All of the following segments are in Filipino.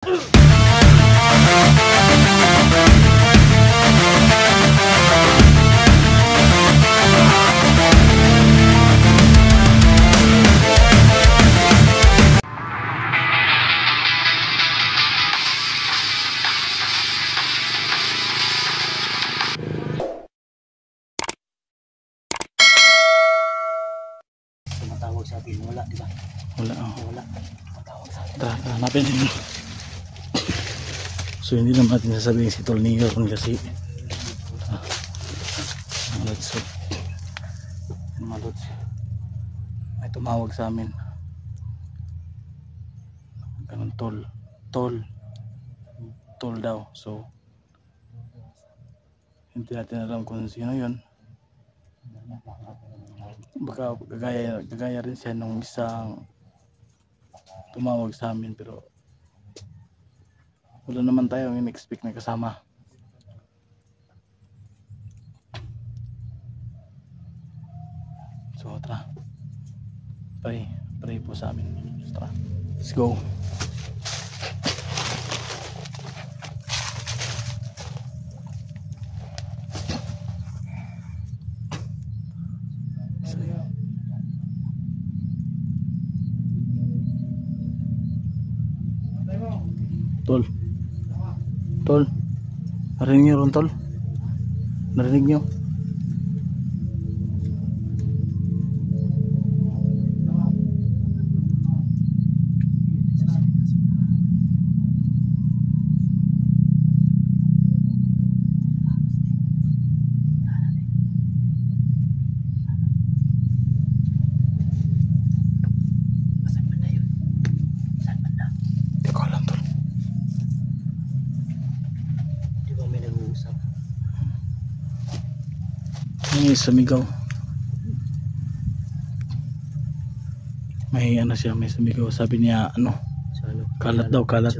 Tumatawag sa atin, wala, di ba? Wala, oh. Wala. Tumatawag sa atin. Tara, hanapin din. So hindi naman natin sasabihin si Tol Niyor kasi Malots ay tumawag sa amin. Ganun, tol daw. So hindi natin alam kung sino yun. Baka gagaya rin siya nung isang tumawag sa amin, pero wala naman tayo in-expect na kasama. So tara, pray po sa amin. So, tara, let's go. Tol, narinig niyo ron, Tol? Narinig niyo? May sumigaw. May ano siya, may sumigaw. Sabi niya ano, kalat daw, kalat.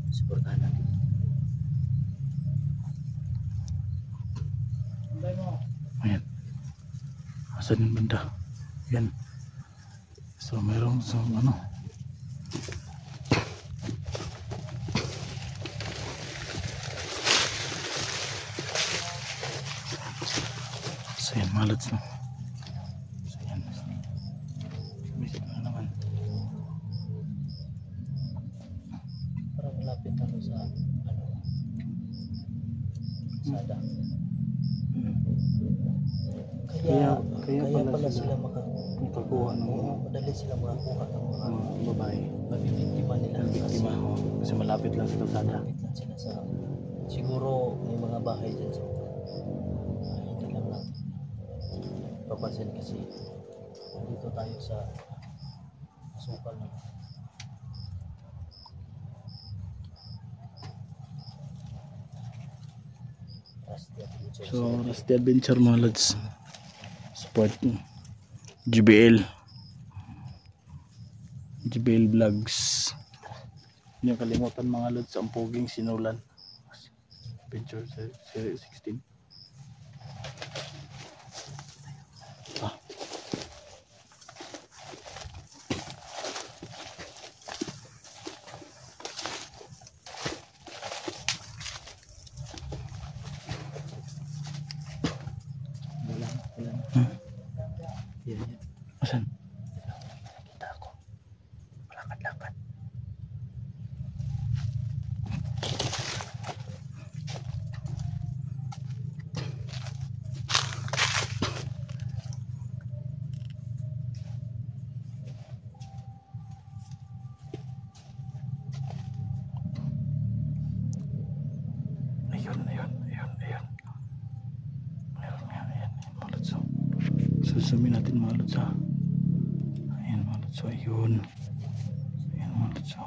Suportahan natin. Ayan. Asan yung banda? Yan. So mayroong ano. So yan, Malots, no? So yan. Bisip na naman. Parang malapit ako sa ano, sada. Kaya pala sila makakuha ng madali sila makakuha ng mga babae. mabibiktima nila. Biktima, kasi malapit lang sa kalsada. Malapit lang sila sa, siguro may mga bahay dyan sa hindi lang natin papansin kasi dito tayo sa masukal na. So Rusty Adventure, mga lods, support GBL Vlogs. Hindi kalimutan, mga lods, ang poging sinulan Adventure Series 16. Asan? Nakita ako. Lakad-lakad. Ayun. Ayan, Malots. So susumin natin, mga lods, ha. Ayan, mga lods. So ayun. Ayan, mga lods.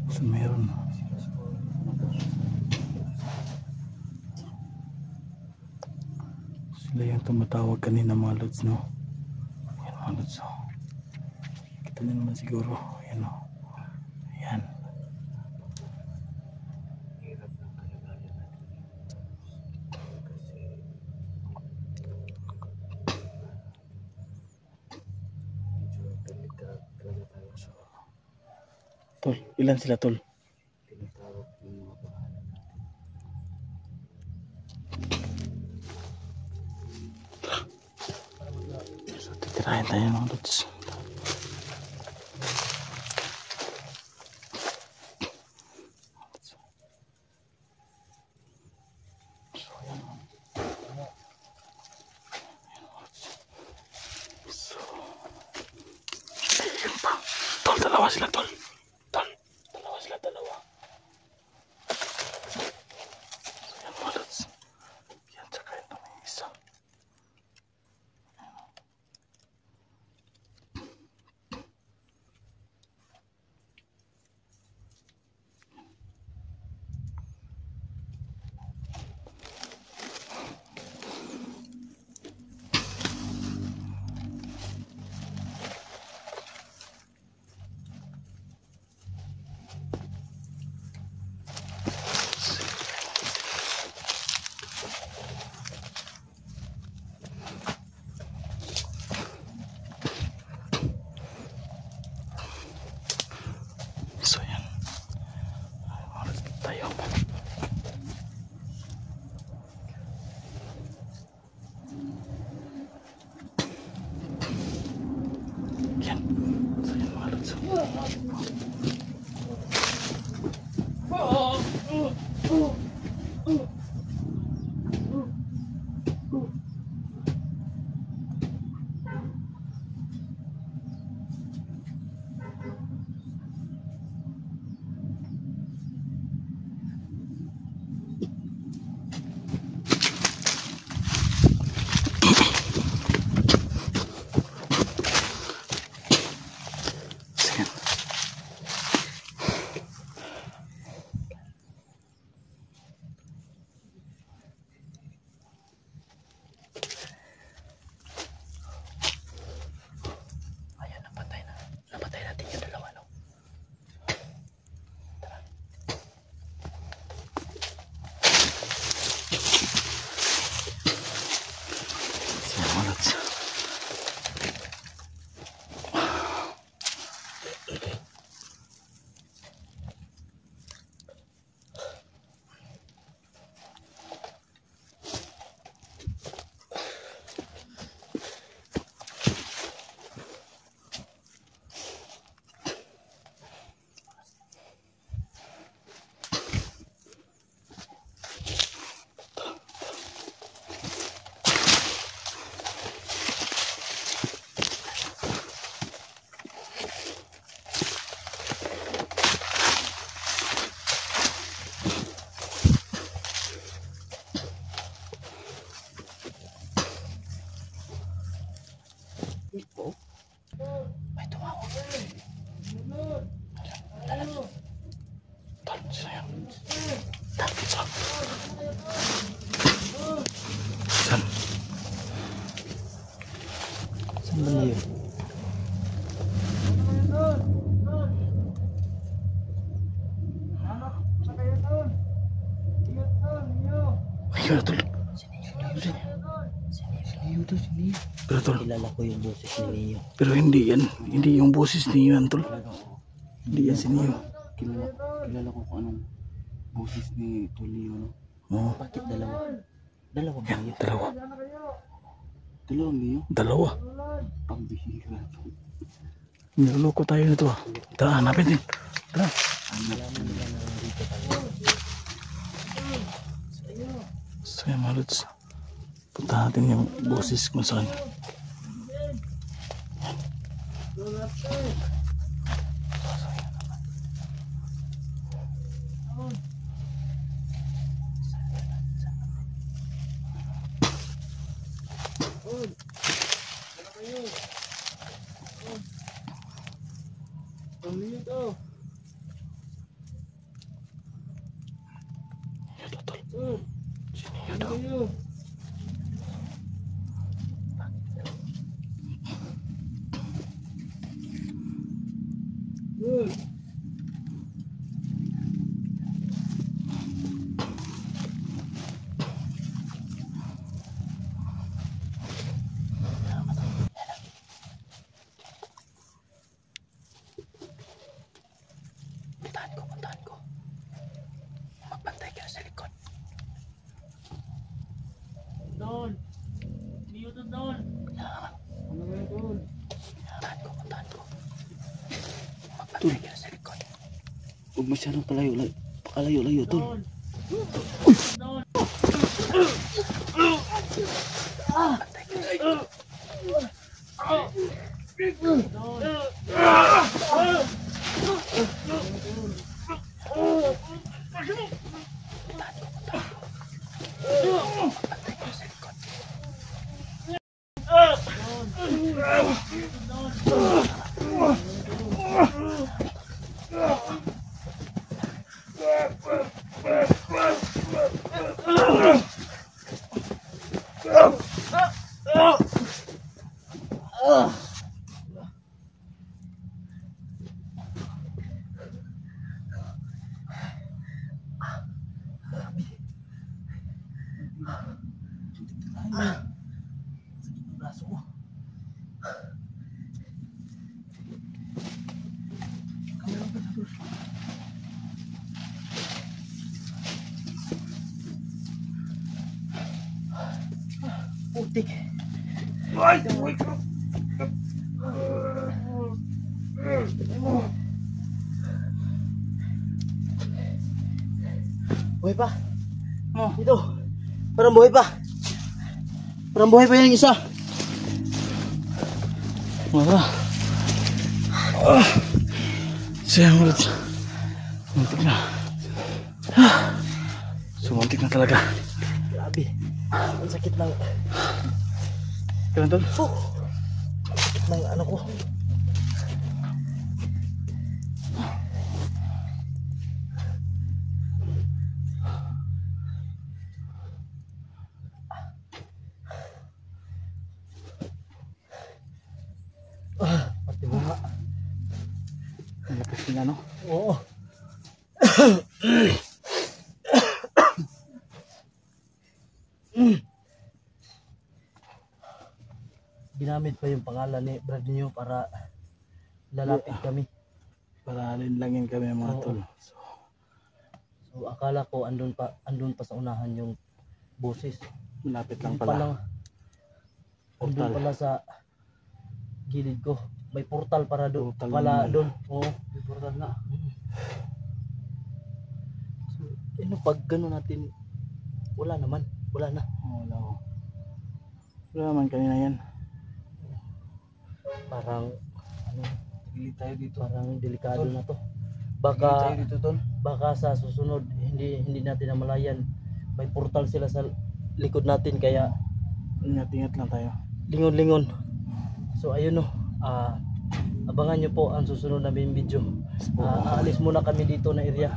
So meron. Sila yung tumatawag kanina, mga lods, no? Ayan, mga lods. Kita nyo naman siguro. Ayan, no? Ayan. Tol, ilan sila tol? Tinatawag yung mga pangalan natin. So titirahin tayo mga lods. Tol, dalawa sila tol. Tol, dalawa sila, dalawa. So yan mga lods. Yan, tsaka ito may isa. So yan. Mga lods, tayo. Yan. So yan mga lods. So yan. Ayan, napatay na. Napatay natin yung dalawa, no? So yan mga lods. Oh, May tumawag. Tol, sila yan. Tol, sila. Saan? saan ba yun? Ayun na tol. Niyo to, si Niyo. Pero tol, Kilala ko yung boses ni Niyo. pero hindi yan. Hindi yung boses niyo yan tol. Hindi yan si Niyo. Kilala ko kung anong boses ni Tulio, no? Oo. Bakit dalawa? Dalawa ba Yan, Niyo? dalawa. Dalawang niyo? Dalawa. Pambihira to. Niloloko tayo nito ah. Tara, hanapin din. Tara. Malaman nila na nandito tayo. So yan mga lods. Punta natin yung boses kung saan. Ito tol. Sino yun daw? Ano ba yun, tol? Puntahan ko. Tol. Magpapagay sa likod. Huwag masyadong pakalayo-layo, tol. Pantay ko sa likod. Pantay ko sa likod. Sakit ng braso ko. Putik. Buhay pa. Ito. Parang buhay pa. Parang buhay pa yung isa. Wala. Saya mulut. Sumuntik na. Sumuntik na talaga. Grabe. Ang sakit ng... Kailan, tol? Sakit ng ano ko. Pati mo nga. Ang lakas ng ano? Oo. Ginamit pa yung pangalan ni Brad niyo para lalapit kami. Para linlangin kami mga Oo. tol. So akala ko andun pa sa unahan yung boses. Malapit lang Yung pala. palang andun Portal. pala sa gilid ko. May portal para doon. Portal Pala naman. doon. Oo, may portal na. So, pag gano'n natin, wala naman. Wala na. Wala ko. Wala naman kanina yan. Parang, ano, Tagilid tayo dito. parang delikado na to. Tagilid tayo Baka, dito, tol. baka sa susunod, hindi natin namalayan. May portal sila sa likod natin, kaya Ingat-ingat lang tayo. lingon-lingon. So ayun no, abangan nyo po ang susunod namin video. Aalis muna kami dito na area.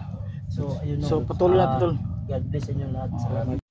So ayun no. So patuloy natin tol. God bless inyo lahat. Salamat.